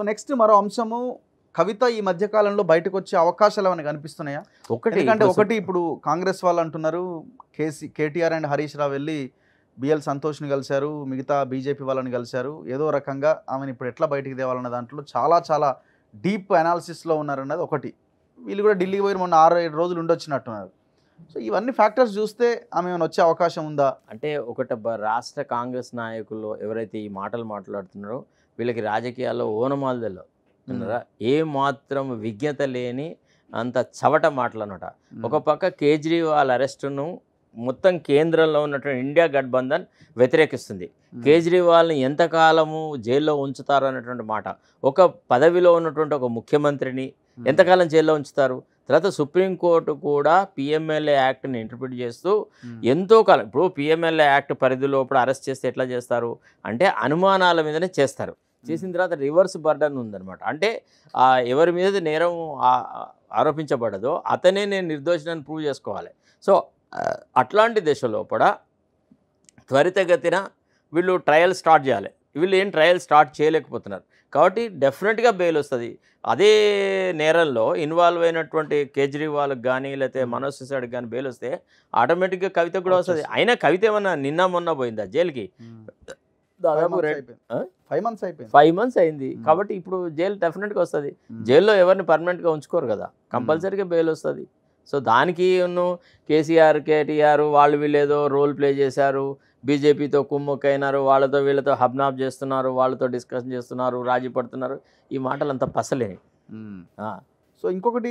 Next మరో అంశము కవిత ఈ మధ్య కాలంలో బయటకు వచ్చే అవకాశాలు ఏమైనా కనిపిస్తున్నాయా? ఎందుకంటే ఒకటి ఇప్పుడు కాంగ్రెస్ వాళ్ళు అంటున్నారు కేటీఆర్ అండ్ హరీష్ రావు వెళ్ళి బిఎల్ సంతోష్ని కలిశారు, మిగతా బీజేపీ వాళ్ళని కలిశారు, ఏదో రకంగా ఆమెను ఇప్పుడు ఎట్లా బయటికి తేవాలన్న దాంట్లో చాలా చాలా డీప్ అనాలిసిస్లో ఉన్నారన్నది ఒకటి. వీళ్ళు కూడా ఢిల్లీకి పోయి మొన్న 6-7 రోజులు ఉండొచ్చినట్టున్నారు. సో ఇవన్నీ ఫ్యాక్టర్స్ చూస్తే ఆమె ఏమైనా వచ్చే అవకాశం ఉందా? అంటే రాష్ట్ర కాంగ్రెస్ నాయకులు ఎవరైతే ఈ మాటలు మాట్లాడుతున్నారో వీళ్ళకి రాజకీయాల్లో ఓనమాలు తెలియదు. ఏ మాత్రం విజ్ఞత లేని అంత చవట మాటలు అనమాట. ఒక పక్క కేజ్రీవాల్ అరెస్టును మొత్తం కేంద్రంలో ఉన్నటువంటి ఇండియా గఠబంధన్ వ్యతిరేకిస్తుంది. కేజ్రీవాల్ని ఎంతకాలము జైల్లో ఉంచుతారు అన్నటువంటి మాట. ఒక పదవిలో ఉన్నటువంటి ఒక ముఖ్యమంత్రిని ఎంతకాలం జైల్లో ఉంచుతారు? తర్వాత సుప్రీంకోర్టు కూడా పిఎంఎల్ఏ యాక్ట్ని ఇంటర్ప్రిట్ చేస్తూ ఎంతో కాలం, ఇప్పుడు పిఎంఎల్ఏ యాక్ట్ పరిధిలోపల అరెస్ట్ చేస్తే ఎట్లా చేస్తారు అంటే అనుమానాల మీదనే చేస్తారు. చేసిన తర్వాత రివర్స్ బర్డన్ ఉందన్నమాట. అంటే ఎవరి మీద నేరం ఆరోపించబడదో అతనే నేను నిర్దోషిని ప్రూవ్ చేసుకోవాలి. సో అట్లాంటి దశలో కూడా త్వరితగతిన వీళ్ళు ట్రయల్ స్టార్ట్ చేయాలి. వీళ్ళు ఏం ట్రయల్ స్టార్ట్ చేయలేకపోతున్నారు కాబట్టి డెఫినెట్గా బెయిల్ వస్తుంది. అదే నేరంలో ఇన్వాల్వ్ అయినటువంటి కేజ్రీవాల్కి కానీ లేకపోతే మనోజ్ సిసోడికి కానీ బెయిల్ వస్తే ఆటోమేటిక్గా కవిత కూడా వస్తుంది. అయినా కవిత ఏమన్నా నిన్న మొన్న పోయిందా జైలుకి? దాదాపు 5 months అయింది. కాబట్టి ఇప్పుడు జైలు డెఫినెట్గా వస్తుంది. జైల్లో ఎవరిని పర్మనెంట్గా ఉంచుకోరు కదా, కంపల్సరీగా బెయిల్ వస్తుంది. సో దానికి కేసీఆర్ కేటీఆర్ వాళ్ళు వీళ్ళు ఏదో రోల్ ప్లే చేశారు, బీజేపీతో కుమ్ముక్కైనారు, వాళ్ళతో వీళ్ళతో హబ్నాబ్ చేస్తున్నారు, వాళ్ళతో డిస్కషన్ చేస్తున్నారు, రాజీ పడుతున్నారు. ఈ మాటలు అంతా పసలేని. సో ఇంకొకటి